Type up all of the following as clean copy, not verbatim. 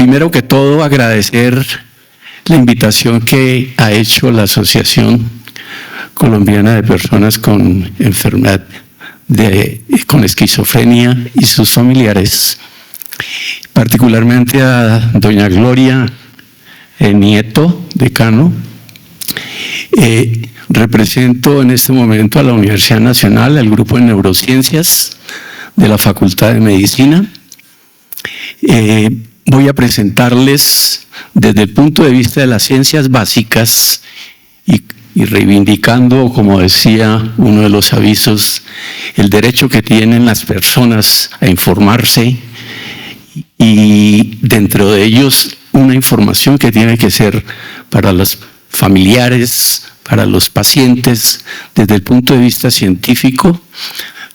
Primero que todo, agradecer la invitación que ha hecho la Asociación Colombiana de Personas con Enfermedad con Esquizofrenia y sus familiares, particularmente a doña Gloria Nieto, decano. Represento en este momento a la Universidad Nacional, al grupo de Neurociencias de la Facultad de Medicina. Voy a presentarles desde el punto de vista de las ciencias básicas y reivindicando, como decía uno de los avisos, el derecho que tienen las personas a informarse y dentro de ellos una información que tiene que ser para los familiares, para los pacientes, desde el punto de vista científico.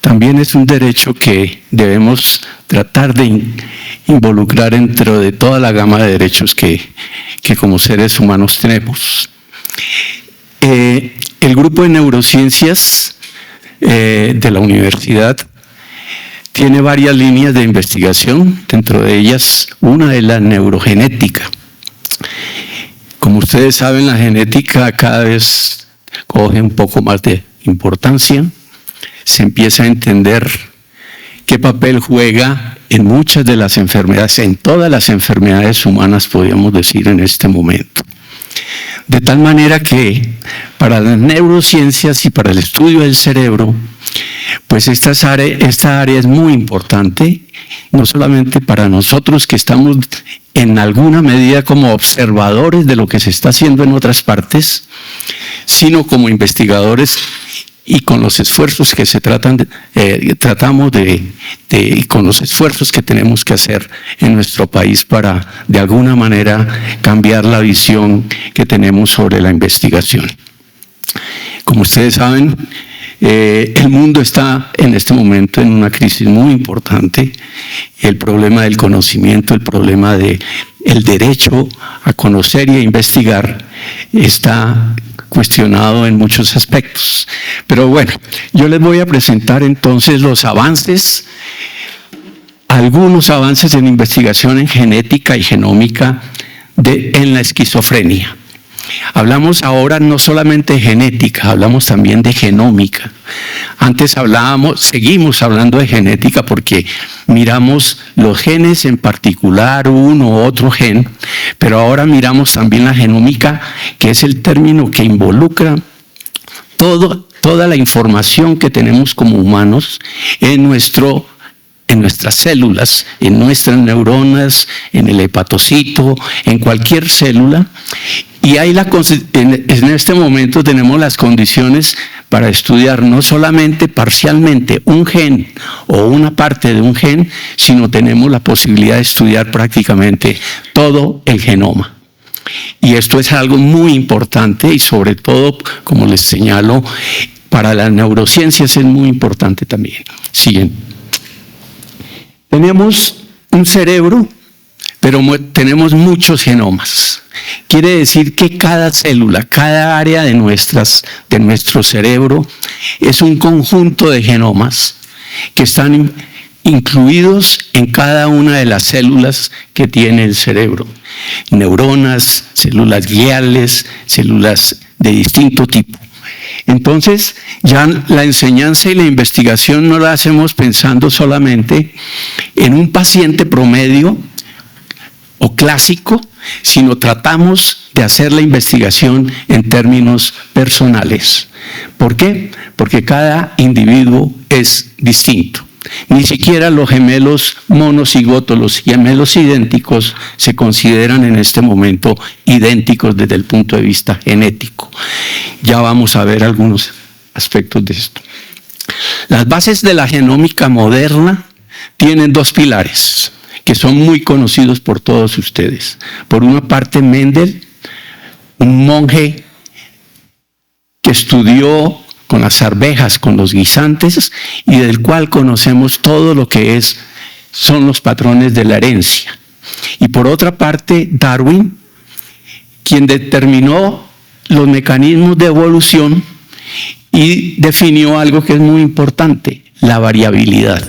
También es un derecho que debemos tratar de involucrar dentro de toda la gama de derechos que como seres humanos tenemos. El grupo de neurociencias de la universidad tiene varias líneas de investigación, dentro de ellas una es la neurogenética. Como ustedes saben, la genética cada vez coge un poco más de importancia, se empieza a entender qué papel juega en muchas de las enfermedades, en todas las enfermedades humanas, podríamos decir en este momento. De tal manera que para las neurociencias y para el estudio del cerebro, pues esta área es muy importante, no solamente para nosotros que estamos en alguna medida como observadores de lo que se está haciendo en otras partes, sino como investigadores y con los esfuerzos que tratamos de con los esfuerzos que tenemos que hacer en nuestro país para de alguna manera cambiar la visión que tenemos sobre la investigación. Como ustedes saben, el mundo está en este momento en una crisis muy importante. El problema del conocimiento, el problema del derecho a conocer y a investigar está cuestionado en muchos aspectos. Pero bueno, yo les voy a presentar entonces los avances, algunos avances en investigación en genética y genómica en la esquizofrenia. Hablamos ahora no solamente de genética, hablamos también de genómica. Antes seguimos hablando de genética porque miramos los genes en particular, uno u otro gen, pero ahora miramos también la genómica, que es el término que involucra toda la información que tenemos como humanos en nuestras células, en nuestras neuronas, en el hepatocito, en cualquier célula. Y en este momento tenemos las condiciones para estudiar no solamente parcialmente un gen o una parte de un gen, sino tenemos la posibilidad de estudiar prácticamente todo el genoma. Y esto es algo muy importante y sobre todo, como les señalo, para las neurociencias es muy importante también. Siguiente. Tenemos un cerebro, pero tenemos muchos genomas. Quiere decir que cada célula, cada área de nuestro cerebro es un conjunto de genomas que están incluidos en cada una de las células que tiene el cerebro. Neuronas, células gliales, células de distinto tipo. Entonces, ya la enseñanza y la investigación no la hacemos pensando solamente en un paciente promedio o clásico, sino tratamos de hacer la investigación en términos personales. ¿Por qué? Porque cada individuo es distinto. Ni siquiera los gemelos monocigotos, los gemelos idénticos, se consideran en este momento idénticos desde el punto de vista genético. Ya vamos a ver algunos aspectos de esto. Las bases de la genómica moderna tienen dos pilares que son muy conocidos por todos ustedes. Por una parte, Mendel, un monje que estudió con las arvejas, con los guisantes, y del cual conocemos todo lo que son los patrones de la herencia. Y por otra parte, Darwin, quien determinó los mecanismos de evolución y definió algo que es muy importante, la variabilidad.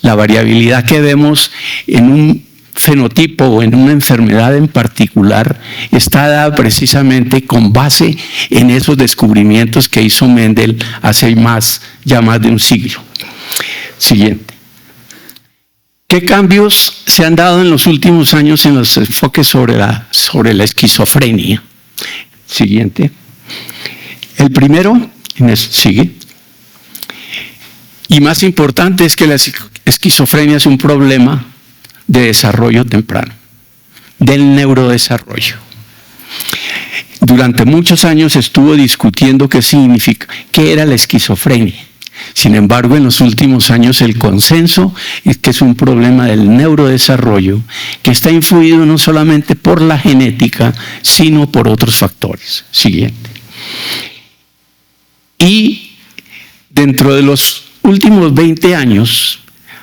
La variabilidad que vemos en un fenotipo o en una enfermedad en particular está dada precisamente con base en esos descubrimientos que hizo Mendel hace ya más de un siglo. Siguiente. ¿Qué cambios se han dado en los últimos años en los enfoques sobre la esquizofrenia? Siguiente. El primero, sigue. Y más importante es que la esquizofrenia es un problema de desarrollo temprano, del neurodesarrollo. Durante muchos años se estuvo discutiendo qué era la esquizofrenia. Sin embargo, en los últimos años el consenso es que es un problema del neurodesarrollo que está influido no solamente por la genética, sino por otros factores. Siguiente. Y dentro de los últimos 20 años,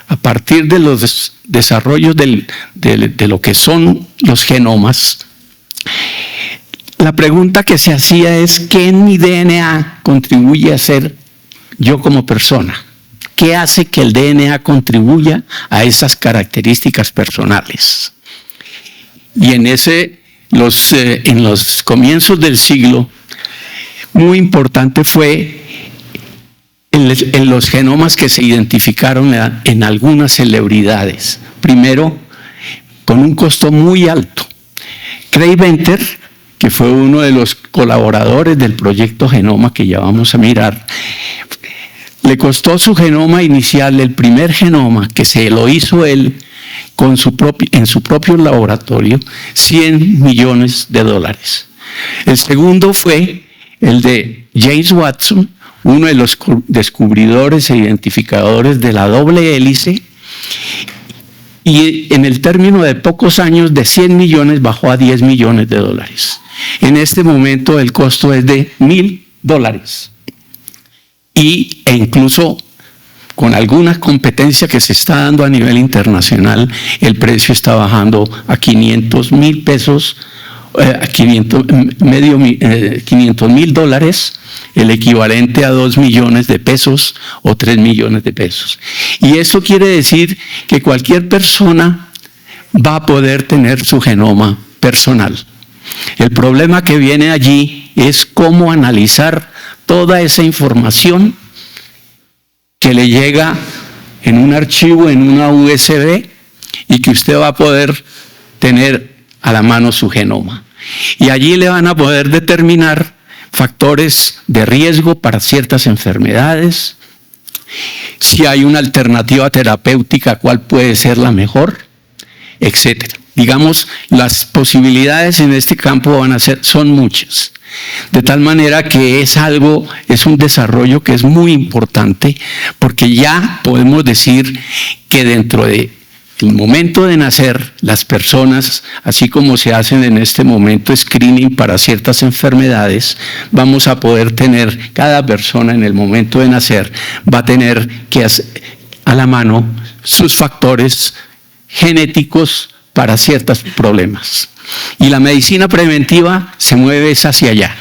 a partir de los desarrollos de lo que son los genomas, la pregunta que se hacía es: ¿qué en mi DNA contribuye a ser yo como persona? ¿Qué hace que el DNA contribuya a esas características personales? Y en los comienzos del siglo, muy importante fue en los genomas que se identificaron en algunas celebridades. Primero, con un costo muy alto. Craig Venter, que fue uno de los colaboradores del proyecto Genoma, que ya vamos a mirar, le costó su genoma inicial, el primer genoma, que se lo hizo él en su propio laboratorio, $100 millones. El segundo fue el de James Watson, uno de los descubridores e identificadores de la doble hélice, y en el término de pocos años de 100 millones bajó a $10 millones. En este momento el costo es de $1,000 e incluso con alguna competencia que se está dando a nivel internacional, el precio está bajando a $500,000, $500,000, el equivalente a 2 millones de pesos o 3 millones de pesos. Y eso quiere decir que cualquier persona va a poder tener su genoma personal. El problema que viene allí es cómo analizar toda esa información que le llega en un archivo, en una USB, y que usted va a poder tener a la mano su genoma. Y allí le van a poder determinar factores de riesgo para ciertas enfermedades, si hay una alternativa terapéutica, cuál puede ser la mejor, etcétera. Digamos, las posibilidades en este campo son muchas. De tal manera que es un desarrollo que es muy importante, porque ya podemos decir que dentro de el momento de nacer, las personas, así como se hacen en este momento screening para ciertas enfermedades, vamos a poder tener, cada persona en el momento de nacer va a tener que hacer a la mano sus factores genéticos para ciertos problemas. Y la medicina preventiva se mueve hacia allá.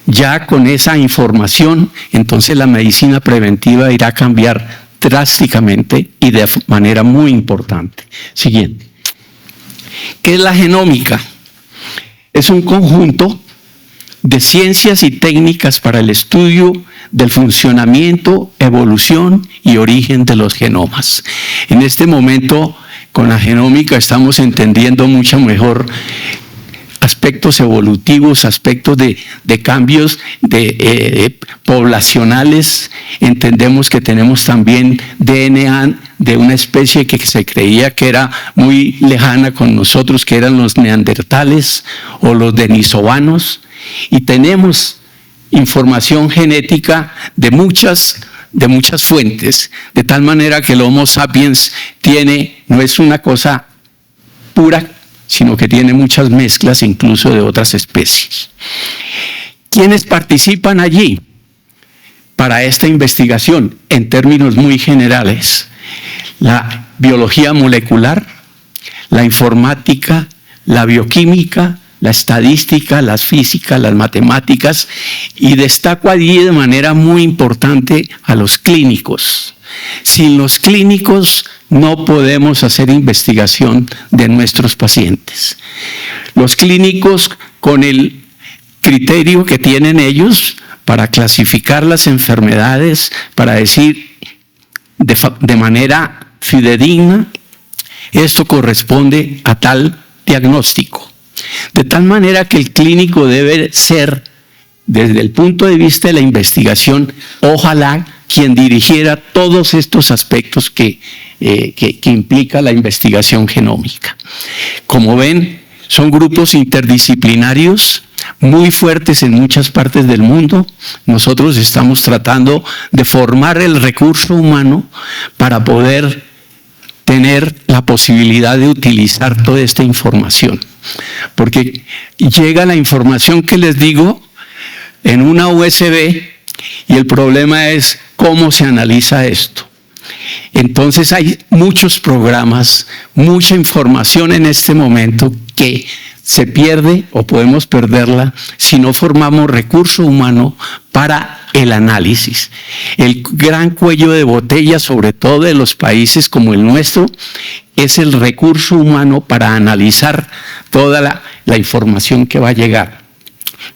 Ya con esa información, entonces la medicina preventiva irá a cambiar drásticamente y de manera muy importante. Siguiente. ¿Qué es la genómica? Es un conjunto de ciencias y técnicas para el estudio del funcionamiento, evolución y origen de los genomas. En este momento, con la genómica estamos entendiendo mucho mejor aspectos evolutivos, aspectos de cambios poblacionales. Entendemos que tenemos también DNA de una especie que se creía que era muy lejana con nosotros, que eran los neandertales o los denisovanos, y tenemos información genética de muchas fuentes, de tal manera que el Homo sapiens no es una cosa pura, sino que tiene muchas mezclas incluso de otras especies. ¿Quiénes participan allí para esta investigación? En términos muy generales, la biología molecular, la informática, la bioquímica, la estadística, las físicas, las matemáticas, y destaco allí de manera muy importante a los clínicos. sin los clínicos no podemos hacer investigación de nuestros pacientes. Los clínicos, con el criterio que tienen ellos para clasificar las enfermedades, para decir de manera fidedigna, esto corresponde a tal diagnóstico. De tal manera que el clínico debe ser, desde el punto de vista de la investigación, ojalá quien dirigiera todos estos aspectos que implica la investigación genómica. Como ven, son grupos interdisciplinarios muy fuertes en muchas partes del mundo. Nosotros estamos tratando de formar el recurso humano para poder tener la posibilidad de utilizar toda esta información. Porque llega la información que les digo en una USB y el problema es cómo se analiza esto. Entonces hay muchos programas, mucha información en este momento que se pierde o podemos perderla si no formamos recurso humano para el análisis. El gran cuello de botella, sobre todo de los países como el nuestro, es el recurso humano para analizar toda la información que va a llegar,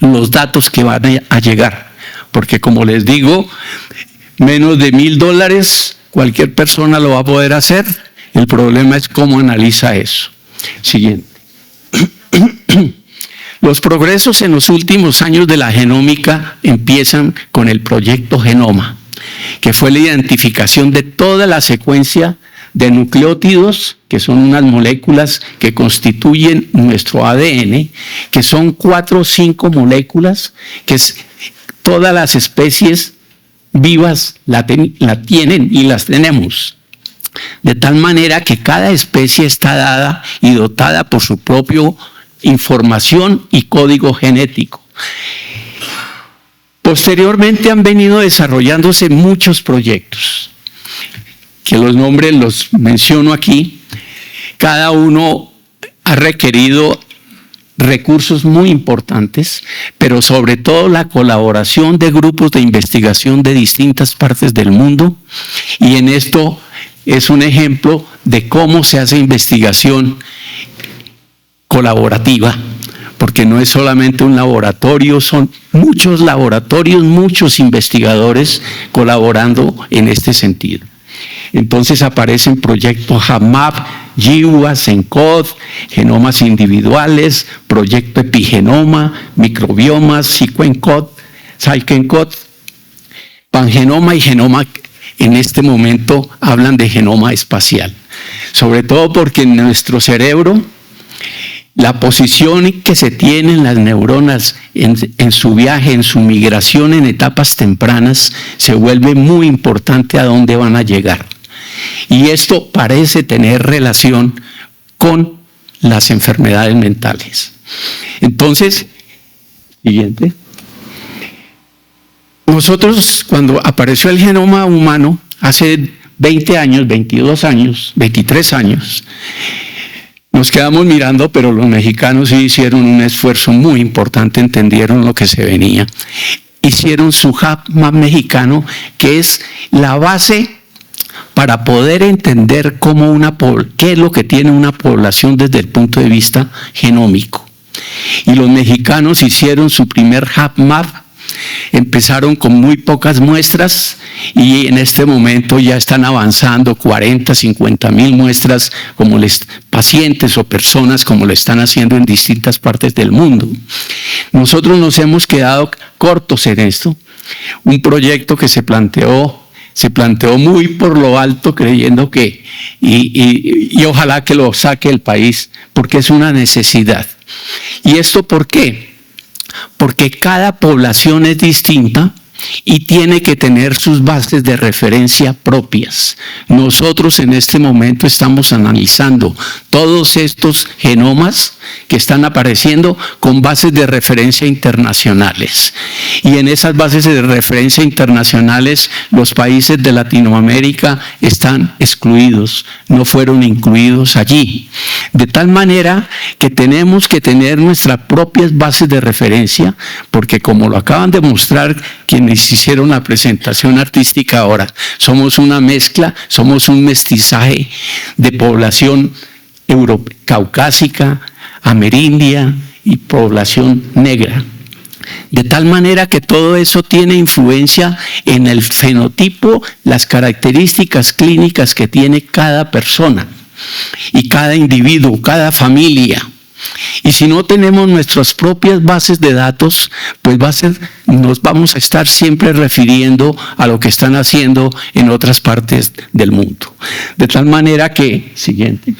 los datos que van a llegar. Porque como les digo, menos de $1,000 cualquier persona lo va a poder hacer. El problema es cómo analiza eso. Siguiente. Los progresos en los últimos años de la genómica empiezan con el proyecto Genoma, que fue la identificación de toda la secuencia de nucleótidos, que son unas moléculas que constituyen nuestro ADN, que son 4 o 5 moléculas, que todas las especies vivas la tienen y las tenemos. De tal manera que cada especie está dada y dotada por su propia información y código genético. Posteriormente han venido desarrollándose muchos proyectos, que los nombres los menciono aquí. Cada uno ha requerido recursos muy importantes, pero sobre todo la colaboración de grupos de investigación de distintas partes del mundo, y en esto es un ejemplo de cómo se hace investigación colaborativa, porque no es solamente un laboratorio, son muchos laboratorios, muchos investigadores colaborando en este sentido. Entonces aparecen proyectos HapMap, GWAS, ENCODE, genomas individuales, proyecto Epigenoma, microbiomas, PsychoEncode, Pangenoma y Genoma. En este momento hablan de genoma espacial, sobre todo porque en nuestro cerebro la posición que se tienen las neuronas en su viaje, en su migración en etapas tempranas, se vuelve muy importante a dónde van a llegar. Y esto parece tener relación con las enfermedades mentales. Entonces, siguiente. Nosotros, cuando apareció el genoma humano, hace 20 años, 22 años, 23 años, nos quedamos mirando, pero los mexicanos sí hicieron un esfuerzo muy importante, entendieron lo que se venía. Hicieron su HapMap mexicano, que es la base para poder entender qué es lo que tiene una población desde el punto de vista genómico. Y los mexicanos hicieron su primer HapMap. Empezaron con muy pocas muestras y en este momento ya están avanzando 40, 50 mil muestras como pacientes o personas como lo están haciendo en distintas partes del mundo. Nosotros nos hemos quedado cortos en esto. Un proyecto que se planteó muy por lo alto, creyendo que, y ojalá que lo saque el país, porque es una necesidad. ¿Y esto por qué? Porque cada población es distinta y tiene que tener sus bases de referencia propias. Nosotros en este momento estamos analizando todos estos genomas que están apareciendo con bases de referencia internacionales. Y en esas bases de referencia internacionales, los países de Latinoamérica están excluidos, no fueron incluidos allí. De tal manera que tenemos que tener nuestras propias bases de referencia, porque como lo acaban de mostrar quienes quienes hicieron la presentación artística ahora. Somos una mezcla, somos un mestizaje de población caucásica, amerindia y población negra. De tal manera que todo eso tiene influencia en el fenotipo, las características clínicas que tiene cada persona y cada individuo, cada familia. Y si no tenemos nuestras propias bases de datos, pues nos vamos a estar siempre refiriendo a lo que están haciendo en otras partes del mundo. De tal manera que, siguiente,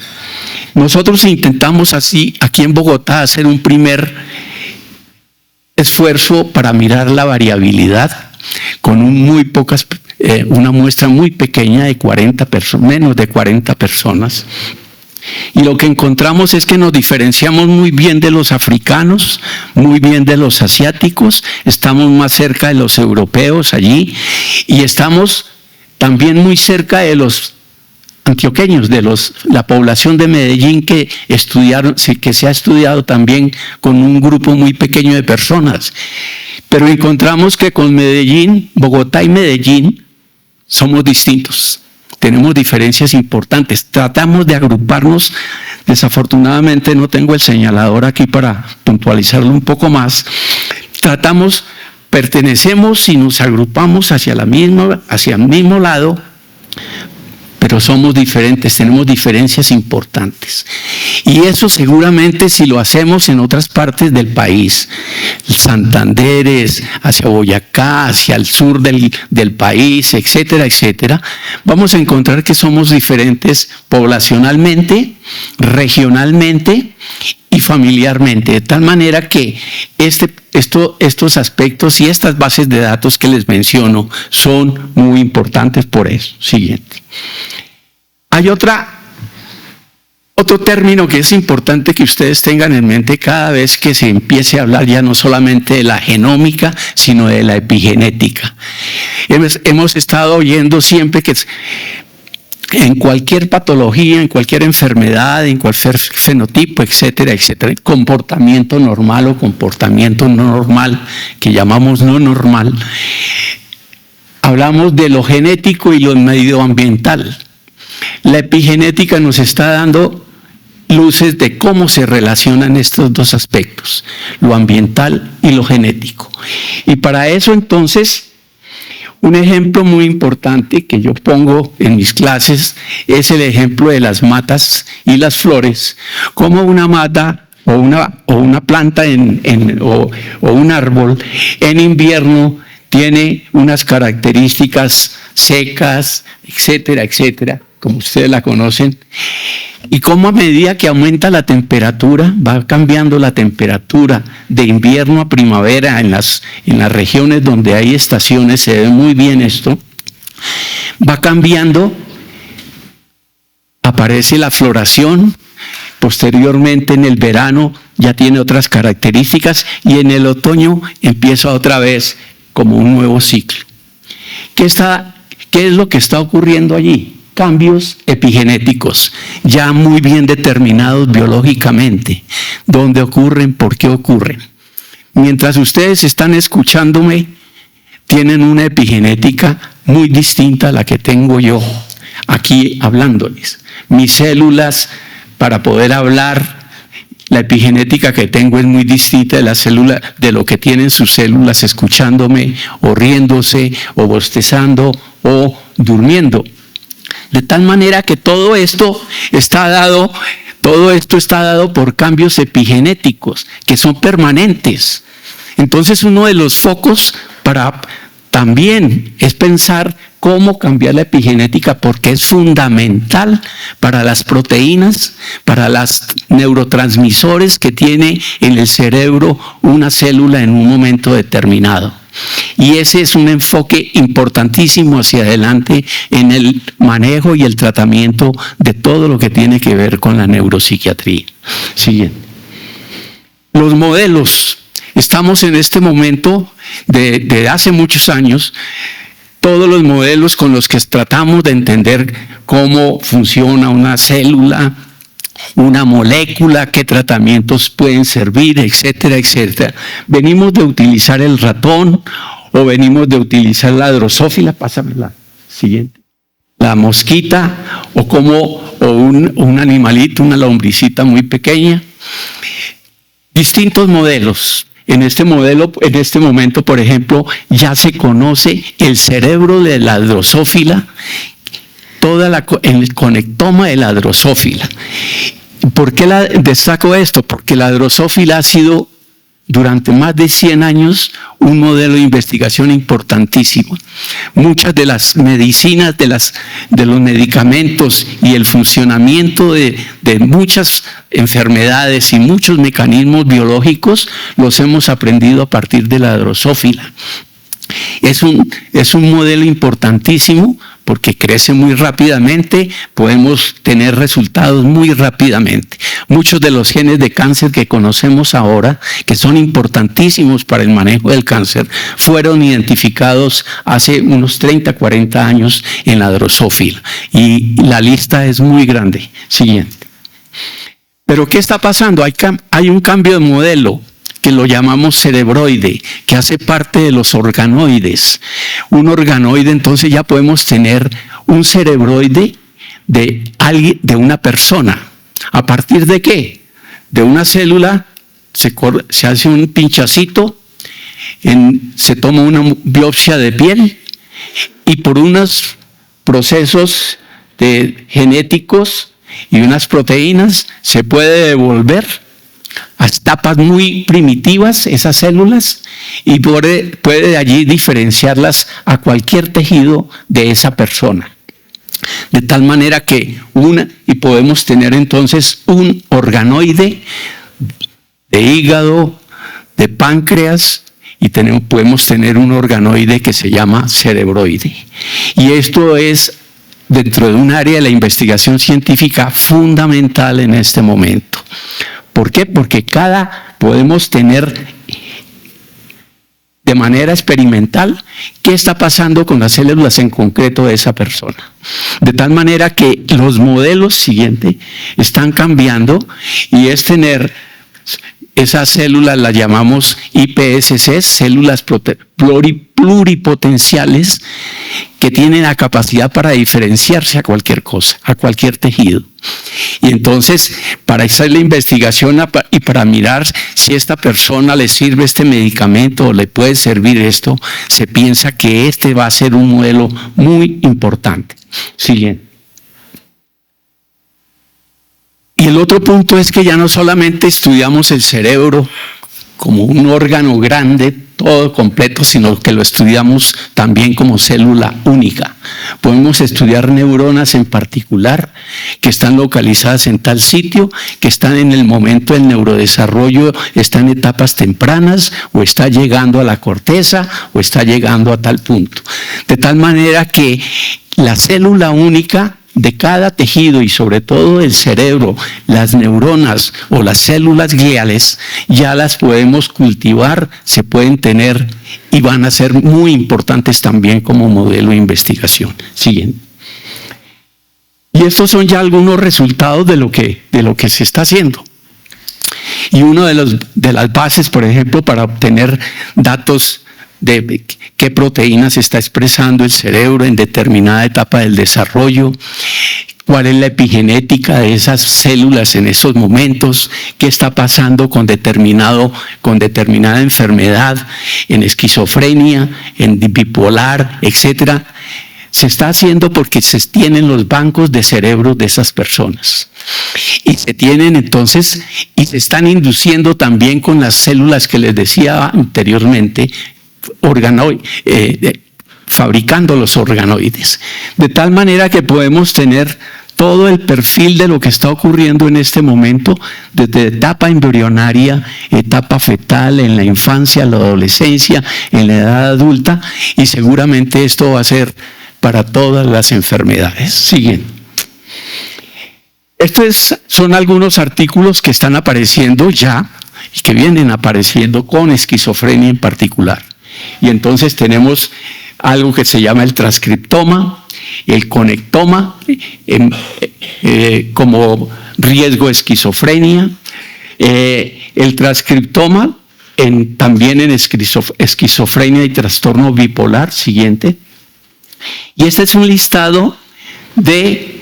nosotros intentamos así, aquí en Bogotá, hacer un primer esfuerzo para mirar la variabilidad con una muestra muy pequeña de 40 personas, menos de 40 personas. Y lo que encontramos es que nos diferenciamos muy bien de los africanos, muy bien de los asiáticos, estamos más cerca de los europeos allí y estamos también muy cerca de los antioqueños, de la población de Medellín que se ha estudiado también con un grupo muy pequeño de personas. Pero encontramos que con Medellín, Bogotá y Medellín somos distintos. Tenemos diferencias importantes, tratamos de agruparnos, desafortunadamente no tengo el señalador aquí para puntualizarlo un poco más, pertenecemos y nos agrupamos hacia el mismo lado, pero somos diferentes, tenemos diferencias importantes. Y eso seguramente si lo hacemos en otras partes del país, Santanderes, hacia Boyacá, hacia el sur del país, etcétera, etcétera, vamos a encontrar que somos diferentes poblacionalmente, regionalmente y familiarmente, de tal manera que estos aspectos y estas bases de datos que les menciono son muy importantes por eso. Siguiente. Hay otro término que es importante que ustedes tengan en mente cada vez que se empiece a hablar ya no solamente de la genómica, sino de la epigenética. Hemos estado oyendo siempre que en cualquier patología, en cualquier enfermedad, en cualquier fenotipo, etcétera, etcétera, comportamiento normal o comportamiento no normal, que llamamos no normal, hablamos de lo genético y lo medioambiental. La epigenética nos está dando luces de cómo se relacionan estos dos aspectos, lo ambiental y lo genético. Y para eso entonces, un ejemplo muy importante que yo pongo en mis clases es el ejemplo de las matas y las flores. Como una mata o una planta o un árbol en invierno tiene unas características secas, etcétera, etcétera, como ustedes la conocen, y cómo a medida que aumenta la temperatura, va cambiando la temperatura de invierno a primavera en las regiones donde hay estaciones, se ve muy bien esto, va cambiando, aparece la floración, posteriormente en el verano ya tiene otras características y en el otoño empieza otra vez como un nuevo ciclo. ¿Qué es lo que está ocurriendo allí? Cambios epigenéticos, ya muy bien determinados biológicamente, dónde ocurren, por qué ocurren. Mientras ustedes están escuchándome, tienen una epigenética muy distinta a la que tengo yo aquí hablándoles. Mis células, para poder hablar, la epigenética que tengo es muy distinta de la célula, de lo que tienen sus células escuchándome, o riéndose, o bostezando, o durmiendo. De tal manera que todo esto está dado por cambios epigenéticos que son permanentes. Entonces uno de los focos también es pensar cómo cambiar la epigenética, porque es fundamental para las proteínas, para los neurotransmisores que tiene en el cerebro una célula en un momento determinado. Y ese es un enfoque importantísimo hacia adelante en el manejo y el tratamiento de todo lo que tiene que ver con la neuropsiquiatría. Siguiente. Los modelos. Estamos en este momento, de hace muchos años, todos los modelos con los que tratamos de entender cómo funciona una célula, una molécula, qué tratamientos pueden servir, etcétera, etcétera. Venimos de utilizar el ratón o venimos de utilizar la drosófila, pásame la siguiente, la mosquita, o un animalito, una lombricita muy pequeña. Distintos modelos. En este momento, por ejemplo, ya se conoce el cerebro de la drosófila, el conectoma de la drosófila. ¿Por qué destaco esto? Porque la drosófila ha sido durante más de 100 años un modelo de investigación importantísimo. Muchas de las medicinas, de los medicamentos y el funcionamiento de muchas enfermedades y muchos mecanismos biológicos los hemos aprendido a partir de la drosófila. Es un modelo importantísimo porque crece muy rápidamente, podemos tener resultados muy rápidamente. Muchos de los genes de cáncer que conocemos ahora, que son importantísimos para el manejo del cáncer, fueron identificados hace unos 30, 40 años en la drosófila. Y la lista es muy grande. Siguiente. Pero ¿qué está pasando? Hay un cambio de modelo que lo llamamos cerebroide, que hace parte de los organoides. Un organoide, entonces ya podemos tener un cerebroide de una persona. ¿A partir de qué? De una célula se hace un pinchacito, se toma una biopsia de piel y por unos procesos genéticos y unas proteínas se puede devolver a etapas muy primitivas esas células y puede de allí diferenciarlas a cualquier tejido de esa persona. De tal manera que y podemos tener entonces un organoide de hígado, de páncreas, y podemos tener un organoide que se llama cerebroide. Y esto es dentro de un área de la investigación científica fundamental en este momento. ¿Por qué? Porque podemos tener de manera experimental qué está pasando con las células en concreto de esa persona. De tal manera que los modelos siguientes están cambiando y es tener esas células, las llamamos iPSCs, células pluripotenciales, que tienen la capacidad para diferenciarse a cualquier cosa, a cualquier tejido. Y entonces, para hacer la investigación y para mirar si a esta persona le sirve este medicamento o le puede servir esto, se piensa que este va a ser un modelo muy importante. Siguiente. Y el otro punto es que ya no solamente estudiamos el cerebro como un órgano grande, todo completo, sino que lo estudiamos también como célula única. Podemos estudiar neuronas en particular que están localizadas en tal sitio, que están en el momento del neurodesarrollo, están en etapas tempranas, o está llegando a la corteza, o está llegando a tal punto. De tal manera que la célula única de cada tejido y sobre todo el cerebro, las neuronas o las células gliales, ya las podemos cultivar, se pueden tener y van a ser muy importantes también como modelo de investigación. Siguiente. Y estos son ya algunos resultados de lo que se está haciendo. Y uno de las bases, por ejemplo, para obtener datos de qué proteínas está expresando el cerebro en determinada etapa del desarrollo, cuál es la epigenética de esas células en esos momentos, qué está pasando con determinada enfermedad, en esquizofrenia, en bipolar, etcétera. Se está haciendo porque se tienen los bancos de cerebro de esas personas. Y se tienen entonces, y se están induciendo también con las células que les decía anteriormente, fabricando los organoides. De tal manera que podemos tener todo el perfil de lo que está ocurriendo en este momento, desde etapa embrionaria, etapa fetal, en la infancia, la adolescencia, en la edad adulta, y seguramente esto va a ser para todas las enfermedades. Siguen. Estos son algunos artículos que están apareciendo ya y que vienen apareciendo con esquizofrenia en particular. Y entonces tenemos algo que se llama el transcriptoma, el conectoma, como riesgo de esquizofrenia. El transcriptoma también en esquizofrenia y trastorno bipolar. Siguiente. Y este es un listado de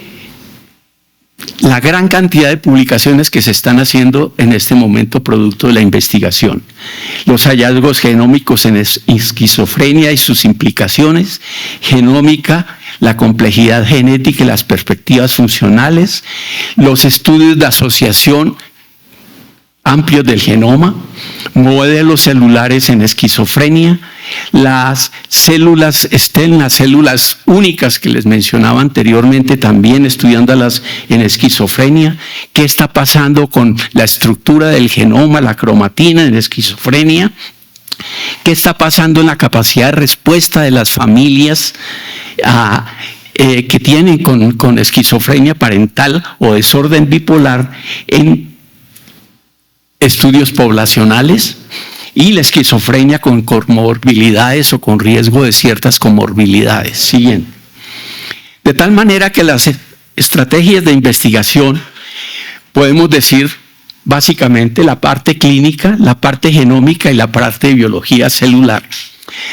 la gran cantidad de publicaciones que se están haciendo en este momento producto de la investigación. Los hallazgos genómicos en esquizofrenia y sus implicaciones, genómica, la complejidad genética y las perspectivas funcionales, los estudios de asociación amplios del genoma, modelos celulares en esquizofrenia, las células STEM, las células únicas que les mencionaba anteriormente, también estudiándolas en esquizofrenia, qué está pasando con la estructura del genoma, la cromatina en esquizofrenia, qué está pasando en la capacidad de respuesta de las familias que tienen con esquizofrenia parental o desorden bipolar en estudios poblacionales, y la esquizofrenia con comorbilidades o con riesgo de ciertas comorbilidades. Siguiente. De tal manera que las estrategias de investigación, podemos decir básicamente la parte clínica, la parte genómica y la parte de biología celular.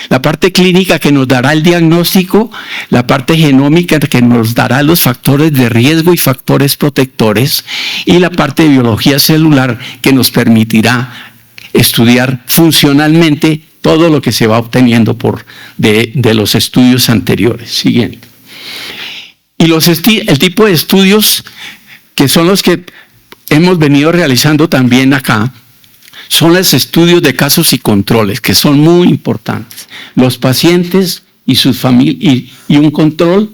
La parte clínica que nos dará el diagnóstico, la parte genómica que nos dará los factores de riesgo y factores protectores, y la parte de biología celular que nos permitirá estudiar funcionalmente todo lo que se va obteniendo de los estudios anteriores. Siguiente. Y el tipo de estudios que son los que hemos venido realizando también acá, son los estudios de casos y controles, que son muy importantes. Los pacientes y sus familias y un control,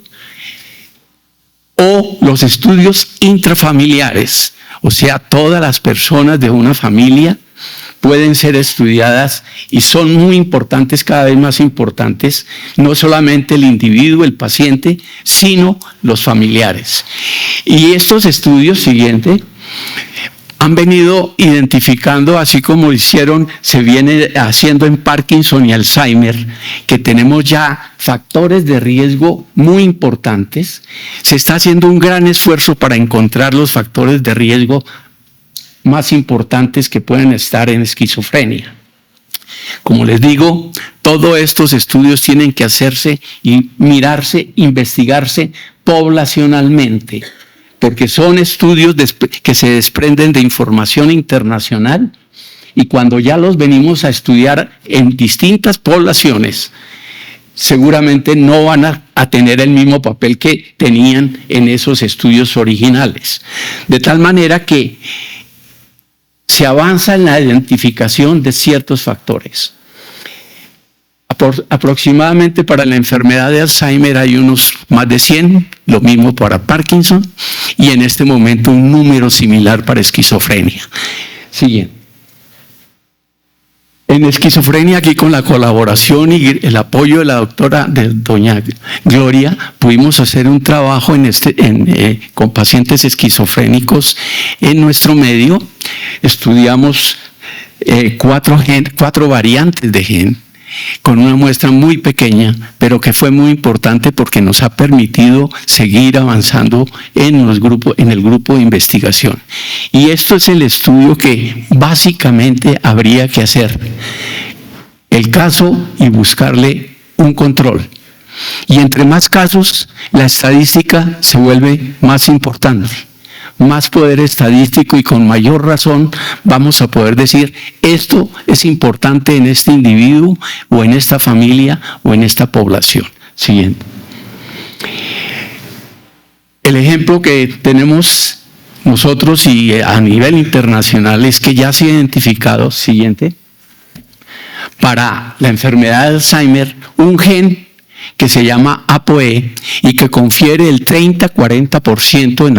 o los estudios intrafamiliares, o sea, todas las personas de una familia pueden ser estudiadas y son muy importantes, cada vez más importantes, no solamente el individuo, el paciente, sino los familiares. Y estos estudios, siguiente, han venido identificando, así como se viene haciendo en Parkinson y Alzheimer, que tenemos ya factores de riesgo muy importantes. Se está haciendo un gran esfuerzo para encontrar los factores de riesgo más importantes que pueden estar en esquizofrenia. Como les digo, todos estos estudios tienen que hacerse y mirarse, investigarse poblacionalmente, porque son estudios que se desprenden de información internacional, y cuando ya los venimos a estudiar en distintas poblaciones, seguramente no van a tener el mismo papel que tenían en esos estudios originales. De tal manera que se avanza en la identificación de ciertos factores. Aproximadamente para la enfermedad de Alzheimer hay unos más de 100, lo mismo para Parkinson, y en este momento un número similar para esquizofrenia. Siguiente. En esquizofrenia, aquí con la colaboración y el apoyo de la doña Gloria, pudimos hacer un trabajo con pacientes esquizofrénicos en nuestro medio. Estudiamos 4 variantes de gen con una muestra muy pequeña, pero que fue muy importante porque nos ha permitido seguir avanzando en el grupo de investigación. Y esto es el estudio que básicamente habría que hacer: el caso y buscarle un control. Y entre más casos, la estadística se vuelve más importante. Más poder estadístico, y con mayor razón vamos a poder decir: esto es importante en este individuo o en esta familia o en esta población. Siguiente. El ejemplo que tenemos nosotros y a nivel internacional es que ya se ha identificado, siguiente, para la enfermedad de Alzheimer, un gen que se llama ApoE y que confiere el 30-40%, en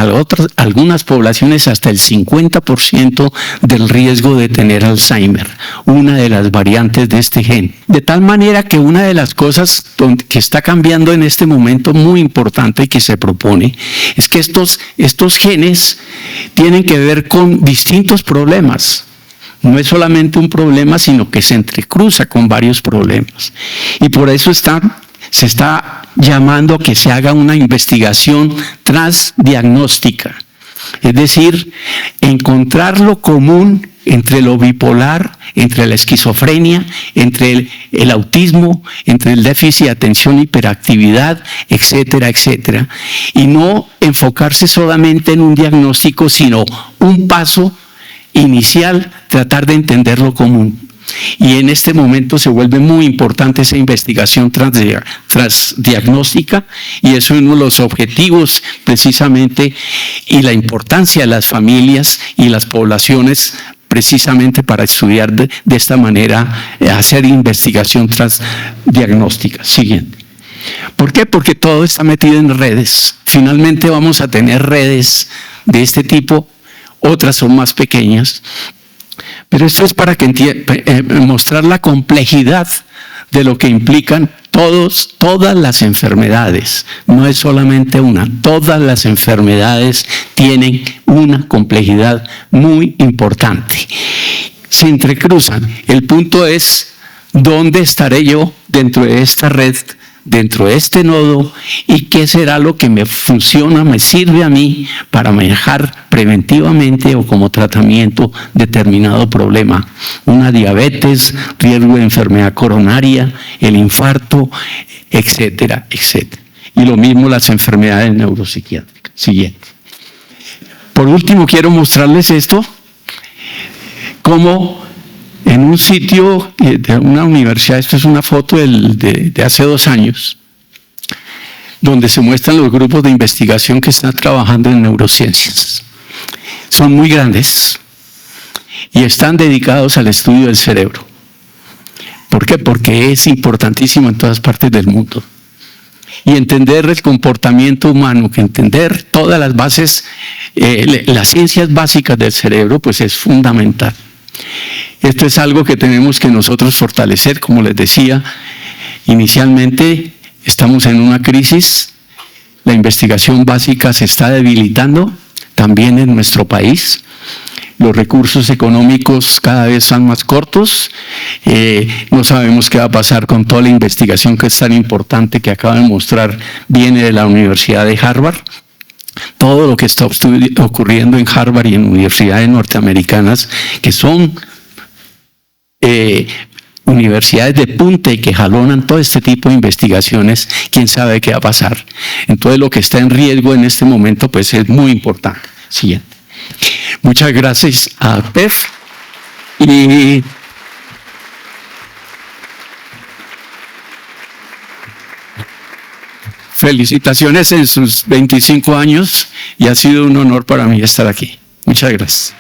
algunas poblaciones hasta el 50% del riesgo de tener Alzheimer, una de las variantes de este gen. De tal manera que una de las cosas que está cambiando en este momento muy importante y que se propone es que estos genes tienen que ver con distintos problemas. No es solamente un problema, sino que se entrecruza con varios problemas. Y por eso se está llamando a que se haga una investigación transdiagnóstica. Es decir, encontrar lo común entre lo bipolar, entre la esquizofrenia, entre el autismo, entre el déficit de atención, hiperactividad, etcétera, etcétera. Y no enfocarse solamente en un diagnóstico, sino un paso inicial, tratar de entender lo común. Y en este momento se vuelve muy importante esa investigación transdiagnóstica, y eso es uno de los objetivos precisamente, y la importancia de las familias y las poblaciones precisamente para estudiar de esta manera, hacer investigación transdiagnóstica. Siguiente. ¿Por qué? Porque todo está metido en redes. Finalmente vamos a tener redes de este tipo, otras son más pequeñas, pero esto es para que mostrar la complejidad de lo que implican todas las enfermedades. No es solamente una, todas las enfermedades tienen una complejidad muy importante. Se entrecruzan. El punto es, ¿dónde estaré yo dentro de esta red, dentro de este nodo, y qué será lo que me funciona, me sirve a mí para manejar preventivamente o como tratamiento determinado problema? Una diabetes, riesgo de enfermedad coronaria, el infarto, etcétera, etcétera. Y lo mismo las enfermedades neuropsiquiátricas. Siguiente. Por último, quiero mostrarles esto, como en un sitio de una universidad, esto es una foto de hace 2 años, donde se muestran los grupos de investigación que están trabajando en neurociencias. Son muy grandes y están dedicados al estudio del cerebro. ¿Por qué? Porque es importantísimo en todas partes del mundo. Y entender el comportamiento humano, que entender todas las bases, las ciencias básicas del cerebro, pues es fundamental. Esto es algo que tenemos que nosotros fortalecer. Como les decía inicialmente, estamos en una crisis, la investigación básica se está debilitando también en nuestro país. Los recursos económicos cada vez son más cortos, no sabemos qué va a pasar con toda la investigación que es tan importante, que acaba de mostrar, viene de la Universidad de Harvard. Todo lo que está ocurriendo en Harvard y en universidades norteamericanas, que son universidades de punta y que jalonan todo este tipo de investigaciones, quién sabe qué va a pasar. Entonces lo que está en riesgo en este momento pues es muy importante. Siguiente. Muchas gracias a PEF y felicitaciones en sus 25 años, y ha sido un honor para mí estar aquí. Muchas gracias.